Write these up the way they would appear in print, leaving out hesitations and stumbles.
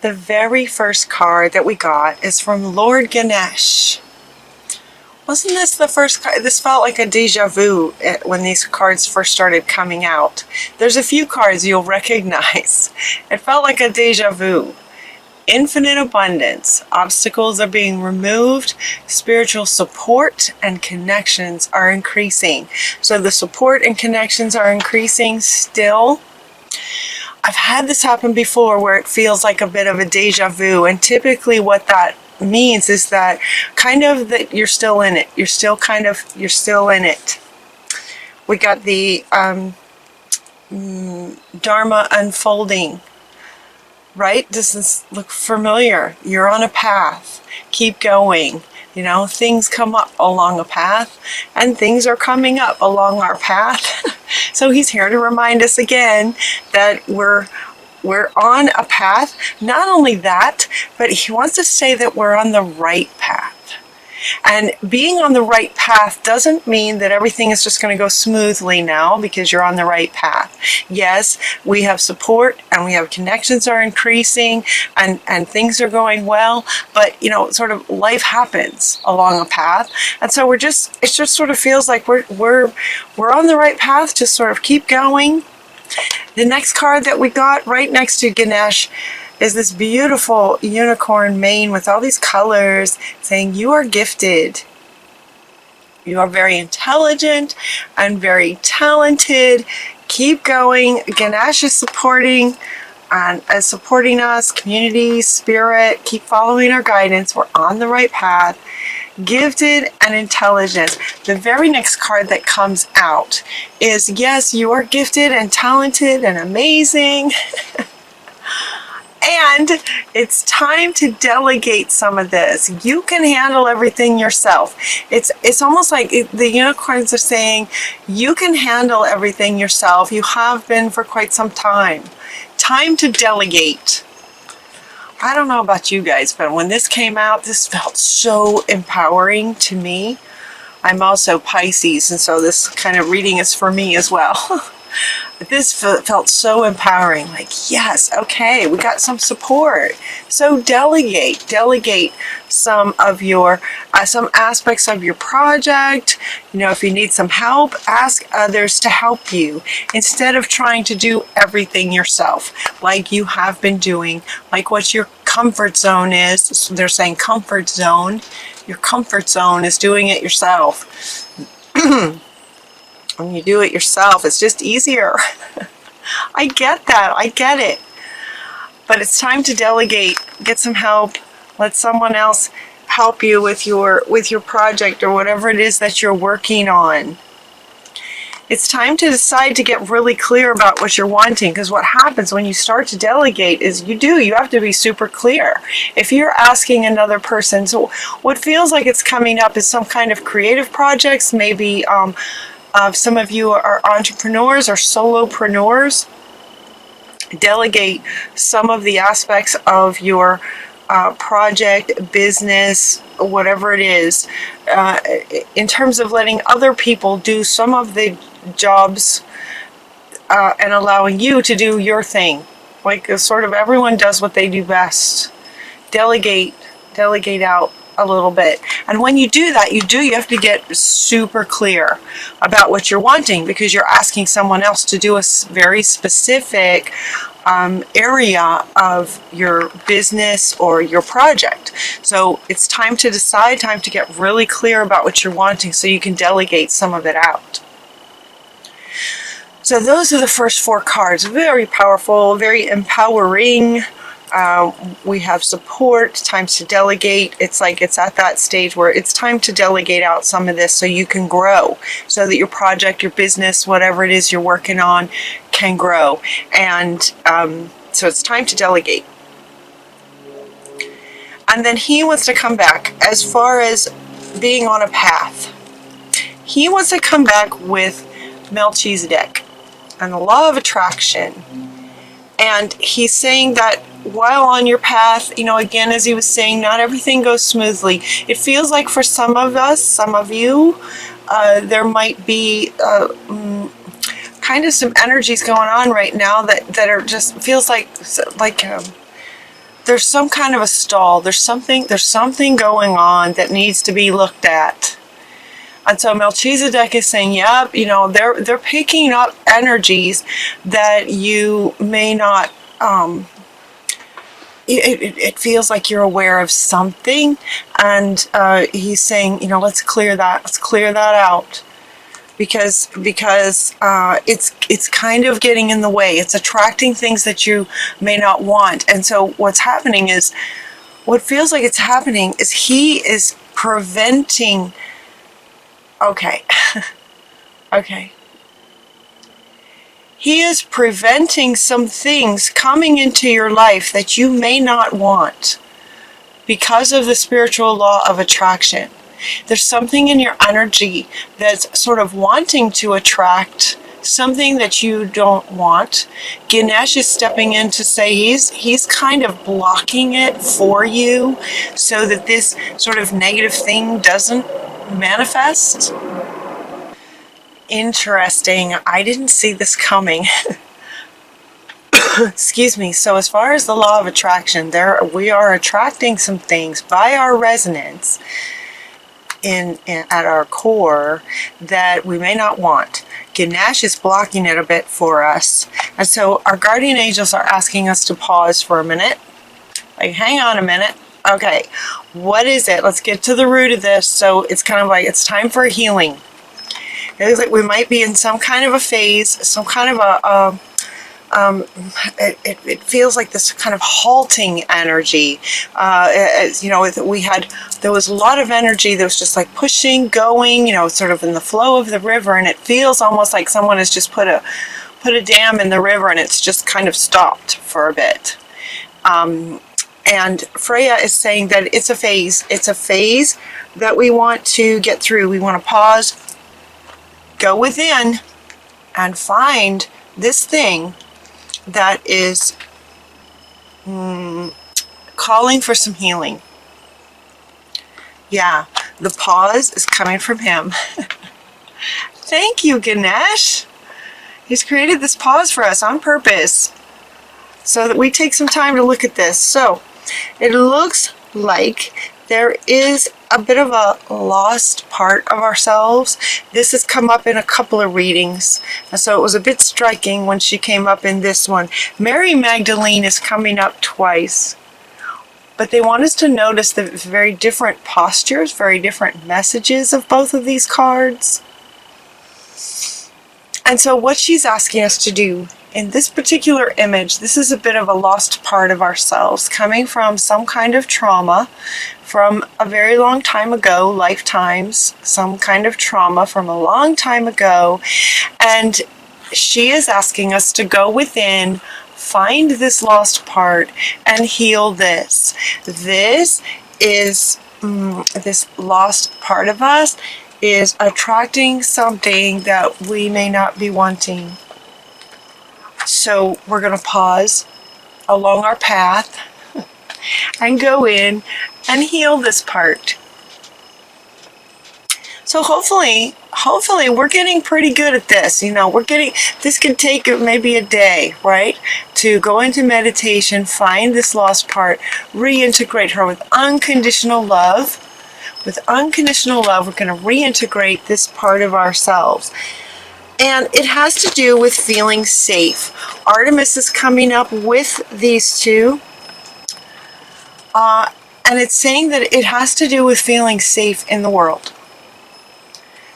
The very first card that we got is from Lord Ganesh. Wasn't this the first card? This felt like a deja vu when these cards first started coming out. There's a few cards you'll recognize. It felt like a deja vu. Infinite abundance. Obstacles are being removed. Spiritual support and connections are increasing. So the support and connections are increasing still. I've had this happen before where it feels like a bit of a deja vu, and typically what that means is that kind of that you're still in it. You're still in it. We got the Dharma unfolding, right? Does this look familiar? You're on a path. Keep going. You know, things come up along a path, and things are coming up along our path. So he's here to remind us again that we're on a path. Not only that, but he wants to say that we're on the right path. And being on the right path doesn't mean that everything is just going to go smoothly now because you're on the right path. Yes, we have support and we have connections are increasing and things are going well, but you know, sort of life happens along a path. And so it just sort of feels like we're on the right path. Just sort of keep going. The next card that we got right next to Ganesh is this beautiful unicorn mane with all these colors saying you are gifted. You are very intelligent and very talented. Keep going. Ganesh is supporting us, community, spirit. Keep following our guidance. We're on the right path. Gifted and intelligent. The very next card that comes out is, yes, you are gifted and talented and amazing. And it's time to delegate some of this. You can handle everything yourself. It's almost like the unicorns are saying, you can handle everything yourself. You have been for quite some time. Time to delegate. I don't know about you guys, but when this came out, this felt so empowering to me. I'm also Pisces, and so this kind of reading is for me as well. This felt so empowering, like, yes, okay, we got some support. So delegate some of your, some aspects of your project. You know, if you need some help, ask others to help you instead of trying to do everything yourself, like you have been doing, like what your comfort zone is. So they're saying comfort zone. Your comfort zone is doing it yourself. When you do it yourself, it's just easier. I get that. I get it. But it's time to delegate. Get some help. Let someone else help you with your project or whatever it is that you're working on. It's time to decide to get really clear about what you're wanting, because what happens when you start to delegate is you have to be super clear. If you're asking another person, so what feels like it's coming up is some kind of creative projects, maybe some of you are entrepreneurs or solopreneurs. Delegate some of the aspects of your project, business, whatever it is, in terms of letting other people do some of the jobs and allowing you to do your thing. Like sort of everyone does what they do best. Delegate out a little bit. And when you do that, you have to get super clear about what you're wanting, because you're asking someone else to do a very specific area of your business or your project. So it's time to decide, time to get really clear about what you're wanting so you can delegate some of it out. So those are the first 4 cards. Very powerful, very empowering. We have support, time to delegate. It's like it's at that stage where it's time to delegate out some of this so you can grow, so that your project, your business, whatever it is you're working on can grow. And so it's time to delegate. And then he wants to come back as far as being on a path. He wants to come back with Melchizedek and the law of attraction. And he's saying that while on your path, you know, again, as he was saying, not everything goes smoothly. It feels like for some of us, some of you, there might be kind of some energies going on right now that are just feels like there's some kind of a stall. There's something going on that needs to be looked at. And so Melchizedek is saying, yep, you know, they're picking up energies that you may not, it feels like you're aware of something. And he's saying, you know, let's clear that out. Because it's kind of getting in the way. It's attracting things that you may not want. And so what's happening is, what feels like it's happening is he is preventing. Okay. Okay. He is preventing some things coming into your life that you may not want because of the spiritual law of attraction. There's something in your energy that's sort of wanting to attract something that you don't want. Ganesh is stepping in to say he's kind of blocking it for you so that this sort of negative thing doesn't manifest. Interesting. I didn't see this coming. Excuse me. So as far as the law of attraction, we are attracting some things by our resonance at our core that we may not want. Ganesh is blocking it a bit for us. And so our guardian angels are asking us to pause for a minute. Like, hang on a minute. Okay, what is it? Let's get to the root of this. So it's kind of like, it's time for a healing. It looks like we might be in some kind of a phase, some kind of it feels like this kind of halting energy. You know, there was a lot of energy that was just like pushing, going, you know, sort of in the flow of the river, and it feels almost like someone has just put a dam in the river and it's just kind of stopped for a bit. And Freya is saying that it's a phase. It's a phase that we want to get through. We want to pause, go within, and find this thing that is calling for some healing. Yeah, the pause is coming from him. Thank you, Ganesh. He's created this pause for us on purpose so that we take some time to look at this. So it looks like there is a bit of a lost part of ourselves. This has come up in a couple of readings, and so it was a bit striking when she came up in this one. Mary Magdalene is coming up twice, but they want us to notice the very different postures, very different messages of both of these cards. And so what she's asking us to do in this particular image, this is a bit of a lost part of ourselves coming from some kind of trauma from a very long time ago, lifetimes, some kind of trauma from a long time ago. And she is asking us to go within, find this lost part, and heal this. This is, this lost part of us is attracting something that we may not be wanting. So we're going to pause along our path and go in and heal this part. So hopefully we're getting pretty good at this. You know, this could take maybe a day, right? To go into meditation, find this lost part, reintegrate her with unconditional love. With unconditional love, we're going to reintegrate this part of ourselves. And it has to do with feeling safe. Artemis is coming up with these two. And it's saying that it has to do with feeling safe in the world.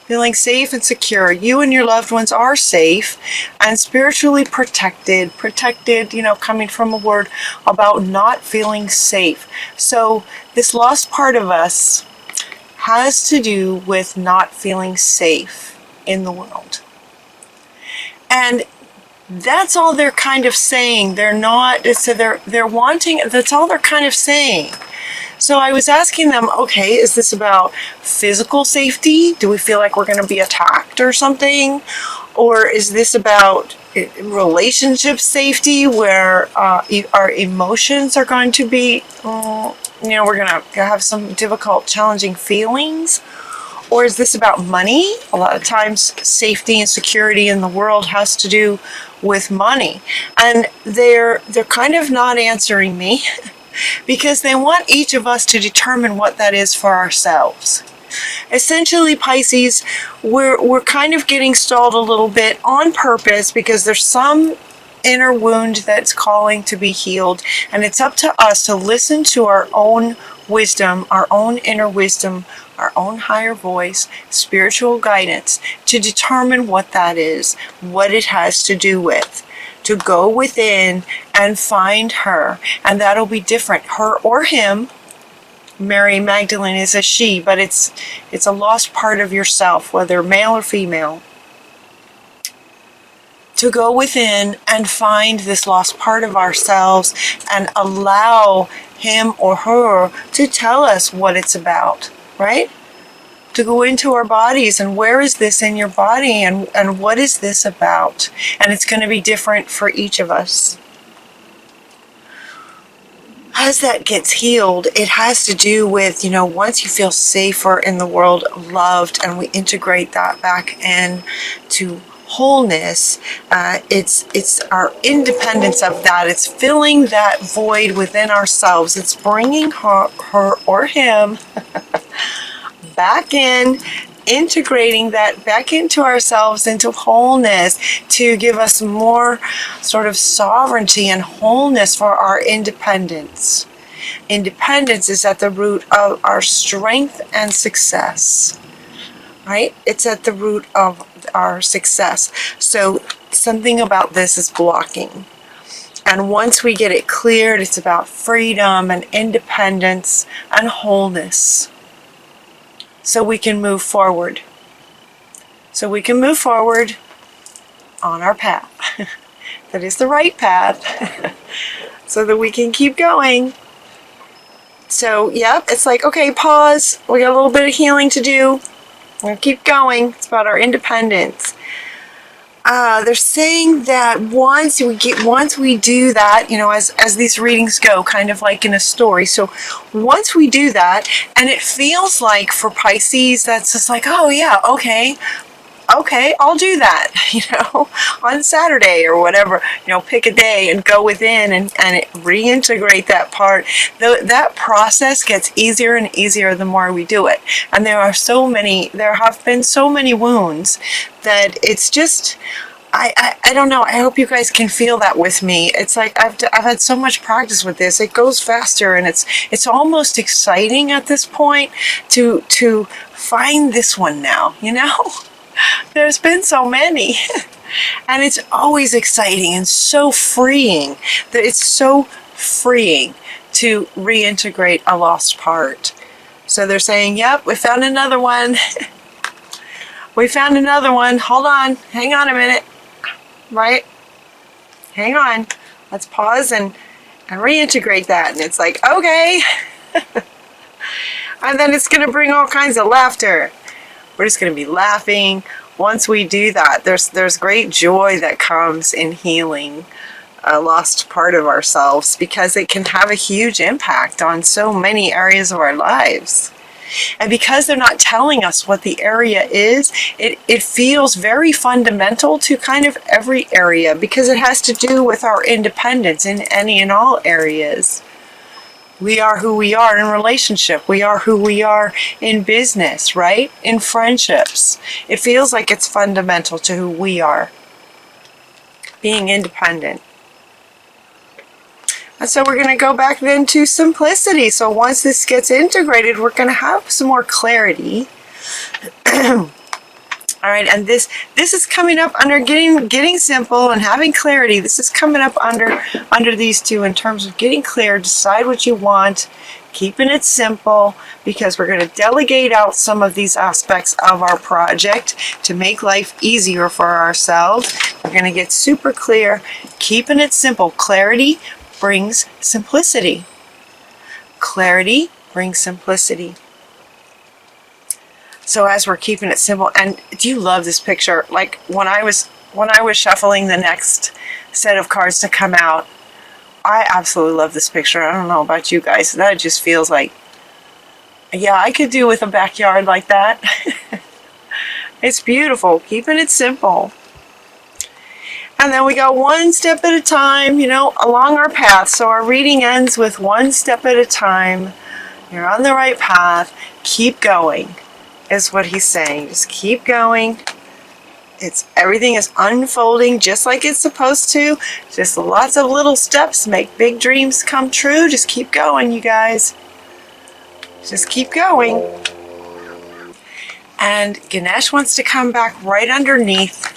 Feeling safe and secure. You and your loved ones are safe and spiritually protected. Protected, you know, coming from a word about not feeling safe. So this lost part of us has to do with not feeling safe in the world. And that's all they're kind of saying. They're not, so they're wanting, that's all they're kind of saying. So I was asking them, okay, is this about physical safety? Do we feel like we're going to be attacked or something? Or is this about relationship safety where our emotions are going to be, you know, we're going to have some difficult, challenging feelings? Or is this about money? A lot of times safety and security in the world has to do with money. And they're kind of not answering me. because they want each of us to determine what that is for ourselves. Essentially, Pisces, we're kind of getting stalled a little bit on purpose because there's some inner wound that's calling to be healed, and it's up to us to listen to our own wisdom, our own inner wisdom, our own higher voice, spiritual guidance, to determine what that is, what it has to do with. To go within and find her, and that'll be different, her or him. Mary Magdalene is a she, but it's a lost part of yourself, whether male or female. To go within and find this lost part of ourselves and allow him or her to tell us what it's about, right? To go into our bodies and where is this in your body and what is this about? And it's going to be different for each of us. As that gets healed, it has to do with, once you feel safer in the world, loved, and we integrate that back in to wholeness, it's our independence of that. It's filling that void within ourselves. It's bringing her or him back in, integrating that back into ourselves, into wholeness, to give us more sort of sovereignty and wholeness for our independence. Independence is at the root of our strength and success, right? It's at the root of our success. So something about this is blocking. And once we get it cleared, it's about freedom and independence and wholeness. So we can move forward. So we can move forward on our path. That is the right path. So that we can keep going. So, yep, it's like, okay, pause. We got a little bit of healing to do. We're going to keep going. It's about our independence. They're saying that once we do that, as these readings go, kind of like in a story. So once we do that, and it feels like for Pisces, that's just like, oh yeah, okay, I'll do that, on Saturday or whatever, pick a day and go within and reintegrate that part. That process gets easier and easier the more we do it. And there have been so many wounds that it's just, I don't know. I hope you guys can feel that with me. It's like I've had so much practice with this. It goes faster, and it's almost exciting at this point to find this one now. There's been so many, and it's always exciting and so freeing. It's so freeing to reintegrate a lost part. So they're saying, yep, we found another one. We found another one. Hold on. Hang on a minute. Right? Hang on. Let's pause and reintegrate that. And it's like, okay. And then it's going to bring all kinds of laughter. We're just going to be laughing. Once we do that, there's great joy that comes in healing a lost part of ourselves, because it can have a huge impact on so many areas of our lives. And because they're not telling us what the area is, it feels very fundamental to kind of every area, because it has to do with our independence in any and all areas. We are who we are in relationship. We are who we are in business, right? In friendships. It feels like it's fundamental to who we are. Being independent. And so we're going to go back then to simplicity. So once this gets integrated, we're going to have some more clarity. All right, and this is coming up under getting simple and having clarity. This is coming up under these two in terms of getting clear, decide what you want, keeping it simple, because we're going to delegate out some of these aspects of our project to make life easier for ourselves. We're going to get super clear, keeping it simple. Clarity brings simplicity. Clarity brings simplicity. So as we're keeping it simple, and do you love this picture? Like when I was shuffling the next set of cards to come out, I absolutely love this picture. I don't know about you guys. That just feels like, yeah, I could do with a backyard like that. It's beautiful, keeping it simple. And then we go one step at a time, you know, along our path. So our reading ends with one step at a time. You're on the right path. Keep going, is what he's saying. Just keep going. Everything is unfolding just like it's supposed to. Just lots of little steps make big dreams come true. Just keep going, you guys. Just keep going. And Ganesh wants to come back right underneath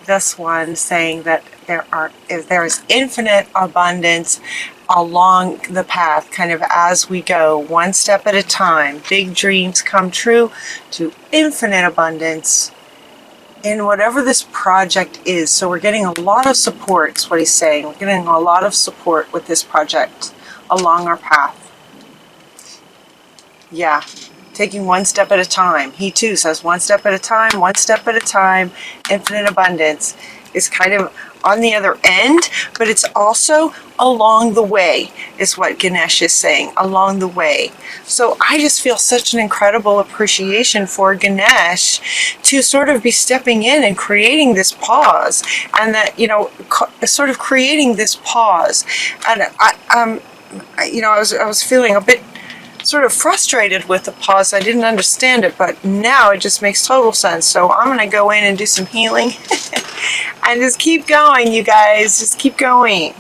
this one, saying that there is infinite abundance along the path, kind of as we go, one step at a time. Big dreams come true to infinite abundance in whatever this project is. So we're getting a lot of support, is what he's saying. We're getting a lot of support with this project along our path. Yeah, taking one step at a time. He too says one step at a time, one step at a time. Infinite abundance is kind of on the other end, but it's also along the way, is what Ganesh is saying, along the way. So I just feel such an incredible appreciation for Ganesh to sort of be stepping in and creating this pause, and that, you know, sort of creating this pause. And I was feeling a bit sort of frustrated with the pause. I didn't understand it, but now it just makes total sense. So I'm going to go in and do some healing and just keep going, you guys. Just keep going.